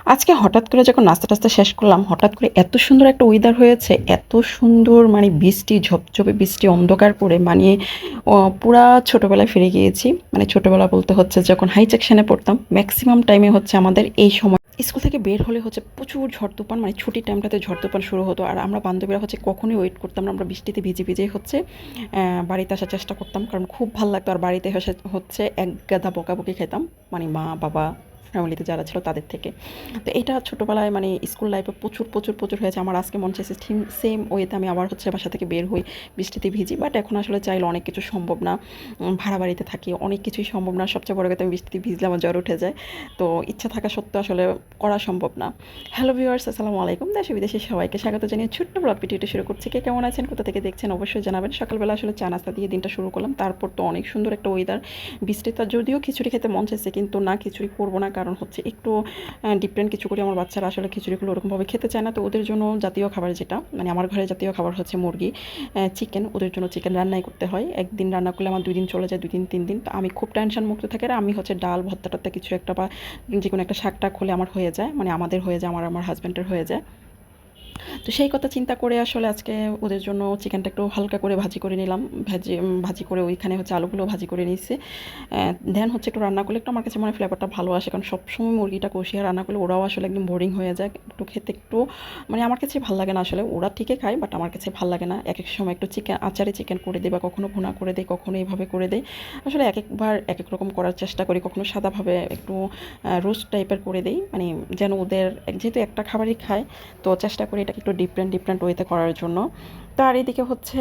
আজকে হঠাৎ করে যখন নাস্তা-টাস্তা শেষ করলাম, হঠাৎ করে এত সুন্দর একটা ওয়েদার হয়েছে, এত সুন্দর মানে বৃষ্টি, ঝপঝপে বৃষ্টি, অন্ধকার করে মানে অ পুরা ছোটবেলায় ফিরে গিয়েছি। মানে ছোটবেলা বলতে হচ্ছে যখন হাই সেকশনে পড়তাম, মেক্সিমাম টাইমে হচ্ছে আমাদের এই সময় স্কুল থেকে বের হলে হচ্ছে প্রচুর ঝড় তুফান, মানে ছুটির টাইমটাতে ঝড় তুফান শুরু হতো। আর আমরা বান্ধবীরা হচ্ছে কখনোই ওয়েট করতাম না। আমরা বৃষ্টিতে ভিজে, ভিজেই হচ্ছে বাড়িতে আসার চেষ্টা করতাম। কারণ খুব ভাল লাগতো। আর বাড়িতে এসে হচ্ছে এক গাদা বকাবকি খাইতাম। মানে মা, বাবা, ফ্যামিলিতে যারা ছিল তাদের থেকে। তো এটা ছোটোবেলায় মানে স্কুল লাইফে প্রচুর প্রচুর প্রচুর হয়েছে। আমার আজকে মন চাইছে ঠিক সেম ওয়েতে আমি আবার হচ্ছে বাসা থেকে বের হই, বৃষ্টিতে ভিজি। বাট এখন আসলে চাইলে অনেক কিছু সম্ভব না। ভাড়া বাড়িতে থাকি, অনেক কিছুই সম্ভব না। সবচেয়ে বড় কথা, আমি বৃষ্টিতে ভিজলে আমার জ্বর উঠে যায়। তো ইচ্ছা থাকা সত্ত্বেও আসলে করা সম্ভব না। হ্যালো ভিউয়ার্স, আসসালামু আলাইকুম। দেশে বিদেশে সবাইকে স্বাগত জানিয়ে ছোট্ট ব্লগ ভিডিওটি শুরু করছি। কে কেমন আছেন, কোথা থেকে দেখছেন অবশ্যই জানাবেন। সকালবেলা আসলে চা নাস্তা দিয়ে দিনটা শুরু করলাম। তারপর তো অনেক সুন্দর একটা ওয়েদার, বৃষ্টিতে যদিও খিচুড়ি খেতে মন চাইছে, কিন্তু না, খিচুড়ি করবো না। কারণ হচ্ছে একটু ডিফারেন্ট কিছু করি। আমার বাচ্চারা আসলে খিচুড়িগুলো ওরকমভাবে খেতে চায় না। তো ওদের জন্য জাতীয় খাবার যেটা, মানে আমার ঘরে জাতীয় খাবার হচ্ছে মুরগি, চিকেন। ওদের জন্য চিকেন রান্নাই করতে হয়। একদিন রান্না করলে আমার 2 দিন চলে যায়, 2 দিন 3 দিন। তো আমি খুব টেনশন মুক্ত থাকি। আর আমি হচ্ছে ডাল ভর্তা টর্তা কিছু একটা বা যে কোনো একটা শাক টাক হলে আমার হয়ে যায়, মানে আমাদের হয়ে যায়, আমার হাজব্যান্ডের হয়ে যায়। তো সেই কথা চিন্তা করে আসলে আজকে ওদের জন্য চিকেনটা একটু হালকা করে ভাজি করে নিলাম। ভাজি করে ওইখানে হচ্ছে আলুগুলো ভাজি করে নিয়েছি। দেন হচ্ছে একটু রান্না করলে একটু আমার কাছে মনে ফ্লেভারটা ভালো আসে। কারণ সবসময় মুরগিটা কষিয়ে রান্না করলে ওরাও আসলে একদম বোরিং হয়ে যায়। একটু খেতে একটু মানে আমার কাছে ভালো লাগে না আসলে। ওরা ঠিকই খায়, বাট আমার কাছে ভালো লাগে না। একেক সময় একটু চিকেন আচারে চিকেন করে দিই, বা কখনো ভুনা করে দিই, কখনো এইভাবে করে দিই। আসলে একেকবার একেক রকম করার চেষ্টা করি। কখনো সাদাভাবে একটু রোস্ট টাইপের করে দিই, মানে যেন ওদের যেহেতু একটা খাবারই খায়, তো চেষ্টা করি এটাকে একটু ডিফারেন্ট ওয়েতে করার জন্য। তো আর এদিকে হচ্ছে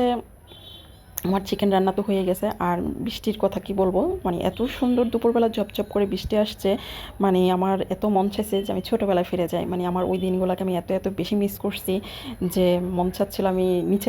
আমার চিকেন রান্না তো হয়ে গেছে। আর বৃষ্টির কথা কি বলবো, মানে এত সুন্দর দুপুরবেলা ঝপঝপ করে বৃষ্টি আসছে, মানে আমার এত মন চাইছে যে আমি ছোটোবেলায় ফিরে যাই। মানে আমার ওই দিনগুলোকে আমি এত এত বেশি মিস করছি যে মন চাচ্ছিল আমি নিচে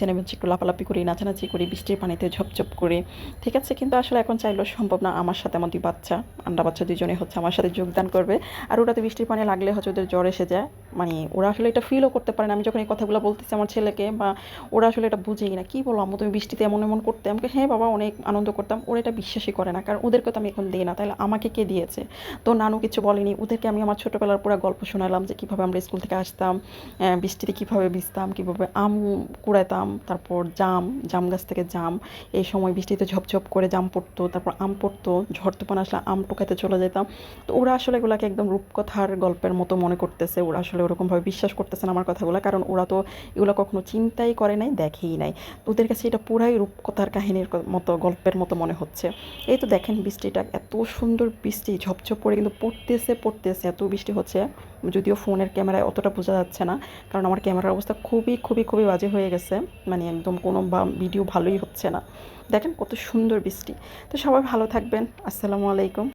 নেমে হচ্ছে একটু লাফালাফি করি, নাচানাচি করি, বৃষ্টির পানিতে ঝপঝপ করে। ঠিক আছে, কিন্তু আসলে এখন চাইলেও সম্ভব না। আমার সাথে আমার 2 বাচ্চা, আন্ডা বাচ্চা দুজনে হচ্ছে আমার সাথে যোগদান করবে। আর ওরা তো বৃষ্টির পানি লাগলে হচ্ছে ওদের জ্বর এসে যায়। মানে ওরা আসলে এটা ফিলও করতে পারে না। আমি যখন এই কথাগুলো বলতেছি আমার ছেলেকে, বা ওরা আসলে এটা বুঝেই না। কী বলো আম্মু, তুমি বৃষ্টিতে এমন এমন করতে? আমাকে হ্যাঁ বাবা, অনেক আনন্দ করতাম। ওরা এটা বিশ্বাসই করে না, কারণ ওদেরকে তো আমি এখন দিই না, তাহলে আমাকে কে দিয়েছে? তো নানু কিছু বলেনি। ওদেরকে আমি আমার ছোটোবেলার পুরো গল্প শোনালাম যে কীভাবে আমরা স্কুল থেকে আসতাম, বৃষ্টিতে কীভাবে ভিজতাম, কীভাবে আম কুড়াইতাম, তারপর জাম গাছ থেকে জাম, এই সময় বৃষ্টিতে ঝপঝপ করে জাম পড়তো, তারপর আম পড়তো, ঝড় তুফান আসলে আম টোকাতে চলে যেতাম। তো ওরা আসলে এগুলোকে একদম রূপকথার গল্পের মতো মনে করতেছে। ওরা আসলে ওরকমভাবে বিশ্বাস করতেছে না আমার কথাগুলো, কারণ ওরা তো এগুলো কখনো চিন্তাই করে নাই, দেখেই নাই। তো ওদের কাছে এটা পুরাই রূপকথার কাহিনীর মতো, গল্পের মতো মনে হচ্ছে। এই তো দেখেন বৃষ্টিটা, এত সুন্দর বৃষ্টি ঝপঝপ করে কিন্তু পড়তেছে, এত বৃষ্টি হচ্ছে। যদিও ফোনের ক্যামেরায় অতটা বোঝা যাচ্ছে না, কারণ আমার ক্যামেরার অবস্থা খুবই বাজে হয়ে গেছে। মানে একদম কোনো ভিডিও ভালোই হচ্ছে না। দেখেন কত সুন্দর বৃষ্টি। তো সবাই ভালো থাকবেন। আসসালামু আলাইকুম।